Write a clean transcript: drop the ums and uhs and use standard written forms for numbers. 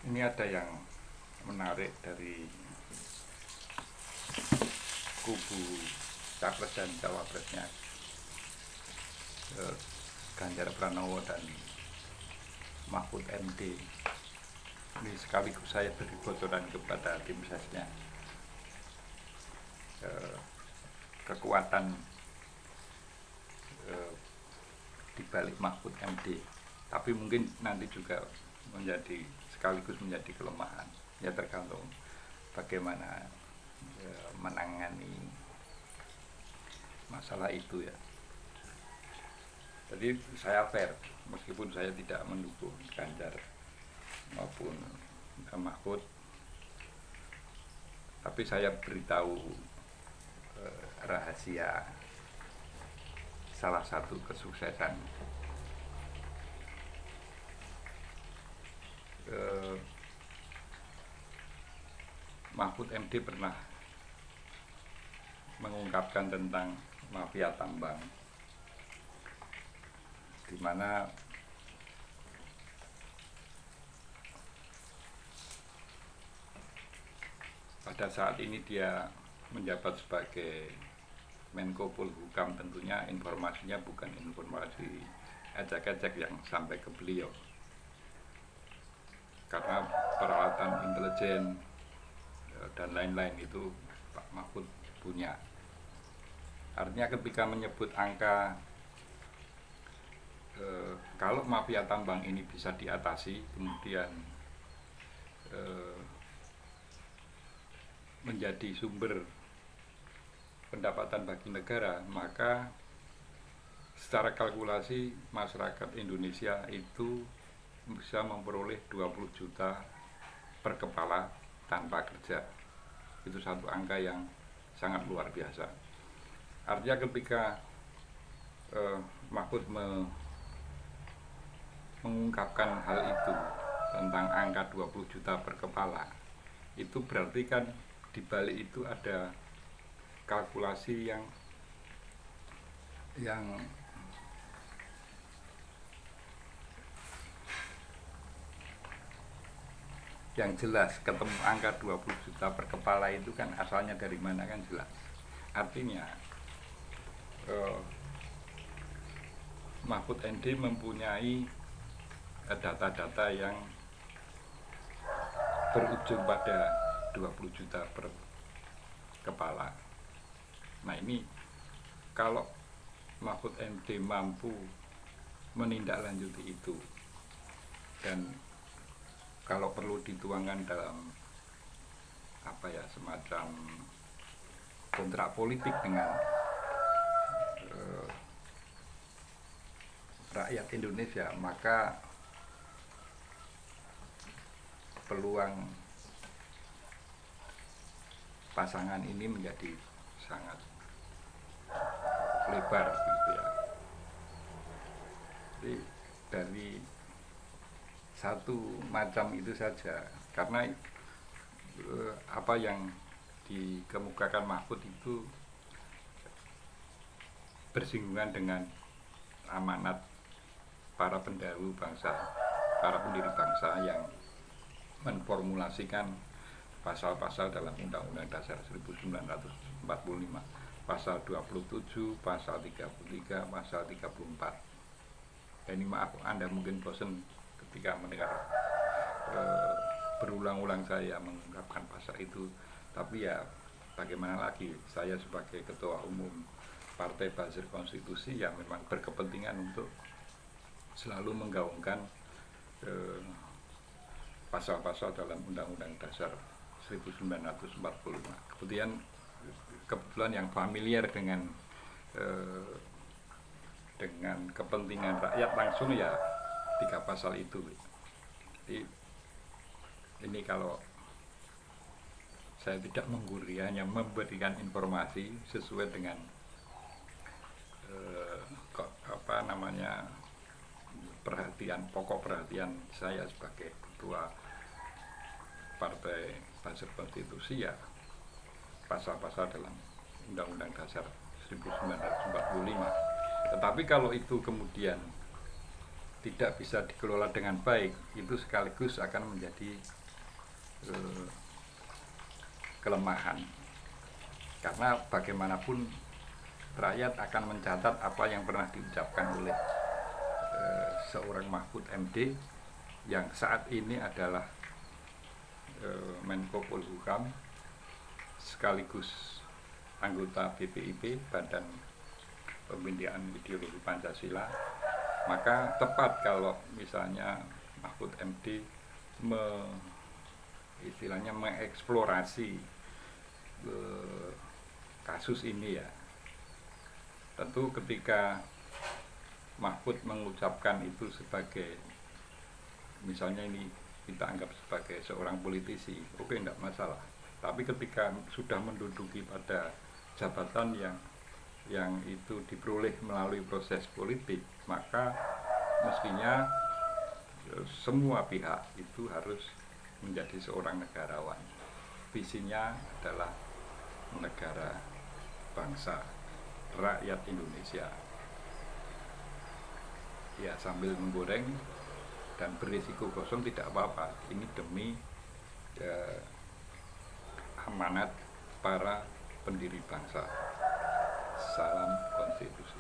Ini ada yang menarik dari kubu Capres dan Cawapresnya, Ganjar Pranowo dan Mahfud MD. Ini sekaligus saya beri bocoran kepada tim sesnya. Kekuatan di balik Mahfud MD, tapi mungkin nanti juga sekaligus menjadi kelemahan. Ya tergantung bagaimana menangani masalah itu ya. Jadi saya fair, meskipun saya tidak mendukung Ganjar maupun Mahfud, tapi saya beritahu rahasia salah satu kesuksesan Mahfud MD pernah mengungkapkan tentang mafia tambang, di mana pada saat ini dia menjabat sebagai Menko Polhukam. Tentunya informasinya bukan informasi ecek-ecek yang sampai ke beliau, karena peralatan intelijen dan lain-lain itu Pak Mahfud punya. Artinya ketika menyebut angka, kalau mafia tambang ini bisa diatasi, kemudian menjadi sumber pendapatan bagi negara, maka secara kalkulasi masyarakat Indonesia itu bisa memperoleh 20 juta per kepala tanpa kerja. Itu satu angka yang sangat luar biasa. Artinya ketika Mahfud mengungkapkan hal itu tentang angka 20 juta per kepala, itu berarti kan di balik itu ada kalkulasi yang jelas. Ketemu angka 20 juta per kepala itu kan asalnya dari mana kan jelas. Artinya Mahfud MD mempunyai data-data yang berujung pada 20 juta per kepala. Nah ini kalau Mahfud MD mampu menindaklanjuti itu, dan kalau perlu dituangkan dalam semacam kontrak politik dengan rakyat Indonesia, maka peluang pasangan ini menjadi sangat lebar gitu ya. Jadi dari satu macam itu saja, karena apa yang dikemukakan Mahfud itu bersinggungan dengan amanat para pendahulu bangsa, para pendiri bangsa yang menformulasikan pasal-pasal dalam Undang-Undang Dasar 1945, pasal 27, pasal 33, pasal 34. Ini maaf, Anda mungkin bosan ketika mendengar berulang-ulang saya mengungkapkan pasal itu, tapi ya bagaimana lagi, saya sebagai Ketua Umum Partai Buzzer Konstitusi yang memang berkepentingan untuk selalu menggaungkan pasal-pasal dalam Undang-Undang Dasar 1945. Kebetulan yang familiar dengan kepentingan rakyat langsung ya 3 pasal itu. Jadi ini kalau saya tidak menggurui, hanya memberikan informasi sesuai dengan pokok perhatian saya sebagai ketua Partai Buzzer Konstitusi, ya pasal-pasal dalam Undang-Undang Dasar 1945. Tetapi kalau itu kemudian tidak bisa dikelola dengan baik, itu sekaligus akan menjadi kelemahan. Karena bagaimanapun rakyat akan mencatat apa yang pernah diucapkan oleh seorang Mahfud MD yang saat ini adalah Menko Polhukam sekaligus anggota BPIP, Badan Pembinaan Ideologi Pancasila. Maka tepat kalau misalnya Mahfud MD istilahnya mengeksplorasi kasus ini ya. Tentu ketika Mahfud mengucapkan itu sebagai, misalnya ini kita anggap sebagai seorang politisi, oke, enggak masalah. Tapi ketika sudah menduduki pada jabatan yang itu diperoleh melalui proses politik, maka mestinya semua pihak itu harus menjadi seorang negarawan. Visinya adalah negara, bangsa, rakyat Indonesia. Ya, sambil menggoreng dan berisiko kosong tidak apa-apa. Ini demi amanat para pendiri bangsa. Salam konstitusi.